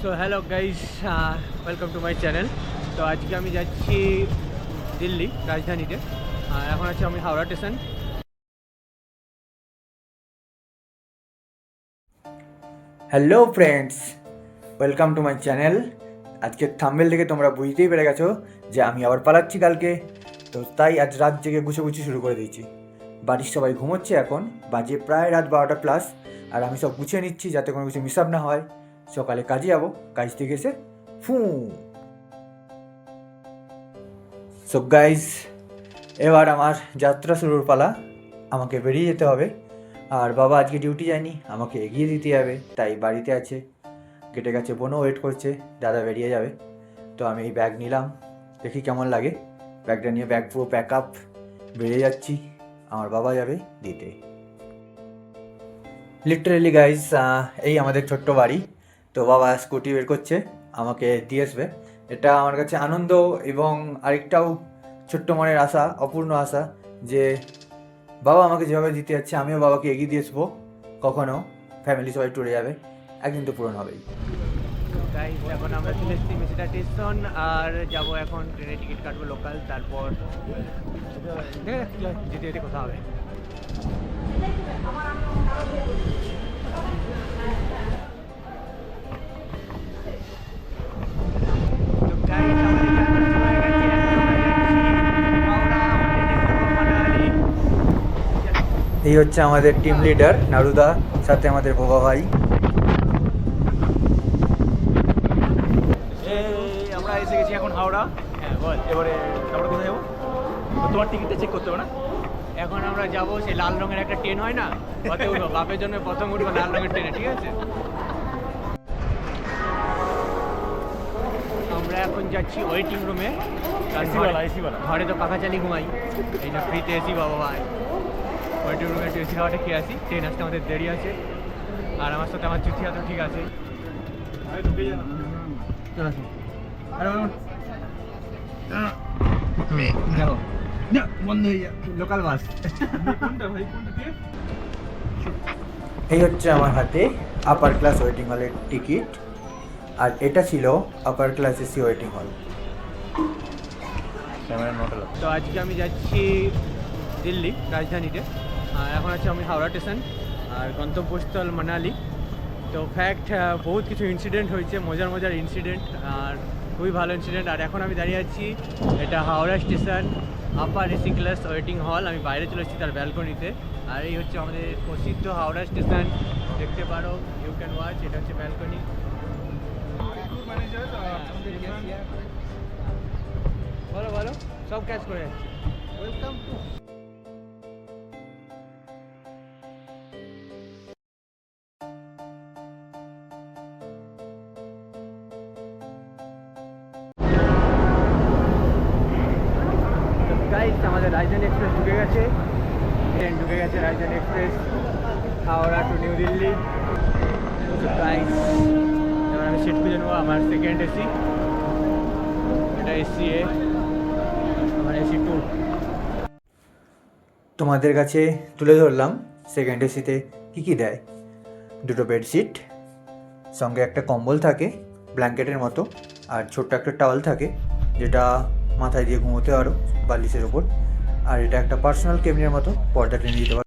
So hello guys, welcome to my channel. তো আজকে আমি যাচ্ছি দিল্লি রাজধানীতে, আর এখন আছি আমি Howrah station. Hello friends, welcome to my channel. আজকের থাম্বনেল থেকে তোমরা বুঝতেই পেরে গেছো যে আমি আবার পালাচ্ছি কালকে। তো তাই আজ রাত জেগে গুছোগুছি শুরু করে দিয়েছি। বাড়ির সবাই ঘুমোচ্ছে, এখন বাজে প্রায় রাত 12টা প্লাস। আর আমি সব গুছিয়ে নিচ্ছি যাতে কোনো কিছু মিস আপ না হয়। সকালে কাজে যাবো, কাজ থেকে এসে ফু। সো গাইজ, এবার আমার যাত্রা শুরুর পালা। আমাকে বেরিয়ে যেতে হবে। আর বাবা আজকে ডিউটি যায়নি, আমাকে এগিয়ে দিতে হবে, তাই বাড়িতে আছে। গেটে কাছে বোনও ওয়েট করছে, দাদা বেরিয়ে যাবে। তো আমি এই ব্যাগ নিলাম, দেখি কেমন লাগে। ব্যাগটা নিয়ে ব্যাগ পুরো প্যাক আপ বেরিয়ে যাচ্ছি। আমার বাবা যাবে দিতে। লিটারেলি গাইজ, এই আমাদের ছোট্ট বাড়ি। তো বাবা স্কুটি বের করছে, আমাকে দিয়ে আসবে। এটা আমার কাছে আনন্দ এবং আরেকটাও ছোট্ট মনের আশা, অপূর্ণ আশা, যে বাবা আমাকে যেভাবে দিতে যাচ্ছে আমিও বাবাকে এগিয়ে দিয়ে আসবো। কখনো ফ্যামিলি সবাই ট্যুরে যাবে, একদিন তো পূরণ হবেই। গাইস, এখন আমরা চলে এসেছি মেসিডা স্টেশন, আর যাব এখন ট্রেনের টিকিট কাটবো লোকাল। তারপর যেতে যেতে কোথাও হবে। তো গাইস, আমাদের যাত্রা শুরু হয়ে গেছে। এখন আমরা যাচ্ছি হাওড়া, আমাদের গন্তব্য মানালি। এই হচ্ছে আমাদের টিম লিডার নারুদা, সাথে আমাদের বাবা ভাই। আমরা এসে গেছি এখন হাওড়া। হ্যাঁ বল। এবারে তারপরে কোথায় যাবো? তো তোমার টিকিটটা চেক করতে হবে না? এখন আমরা যাব সেই লাল রঙের একটা ট্রেন হয় না, ওতে উঠবো। বাপের জন্য প্রথম উঠবো লাল রঙের ট্রেনে, ঠিক আছে? আমরা এখন যাচ্ছি ওয়েটিং রুমে। এসিওয়ালা, এসিওয়ালা। ঘরে তো পাখা চালিয়ে ঘুমাই, এই জন্য ফ্রিতে এসি বাবা ভাই। ওয়েটিং রুমে একটু এসি খাওয়াটা খেয়ে আসি, ট্রেন আসতে আমাদের দেরি আছে। আর আমার সাথে আমার চুথিয়া তো ঠিক আছে। চলে আসুন। আরে যাবো না, বন্ধ হয়ে যায়। Local bus. কোনটা ভাই, কোনটা দিয়ে? এই হচ্ছে আমার হাতে আপার ক্লাস ওয়েটিং হলের টিকিট, আর এটা ছিল আপার ক্লাস এসি ওয়েটিং হল। Camera not allow. তো আজকে আমি যাচ্ছি দিল্লি রাজধানীতে, আর এখন আছি আমি হাওড়া স্টেশন, আর গন্তব্যস্থল মানালি। তো ফ্যাক্ট, বহুত কিছু ইনসিডেন্ট হয়েছে, মজার মজার ইনসিডেন্ট, আর খুবই ভালো ইনসিডেন্ট। আর এখন আমি দাঁড়িয়ে আছি, এটা হাওড়া স্টেশন আপার এসি ক্লাস ওয়েটিং হল। আমি বাইরে চলে এসেছি তার ব্যালকনিতে। আর এই হচ্ছে আমাদের প্রসিদ্ধ হাওড়া স্টেশন, দেখতে পারো, ইউ ক্যান ওয়াচ। এটা হচ্ছে ব্যালকনি। বলো বলো, সব ক্যাচ করে যাচ্ছে। Welcome to. গাইস, আমাদের রাজধানী এক্সপ্রেস ঢুকে গেছে, ট্রেন ঢুকে গেছে রাজধানী express Howrah two new Delhi. Guys, এবার আমি সিট খুঁজে নেবো। আমার সেকেন্ড এসি, এটা এসি এ, আমার এসি 2। তোমাদের কাছে তুলে ধরলাম সেকেন্ড এসিতে কী কী দেয়। দুটো বেডশিট, সঙ্গে একটা কম্বল থাকে ব্ল্যাঙ্কেটের মতো, আর ছোট্ট একটা টাওয়াল থাকে যেটা মাথায় দিয়ে ঘুমোতে পারো বালিশের ওপর। আর এটা একটা পার্সোনাল কেবিনের মতো, পর্দা টেনে দিতে পারো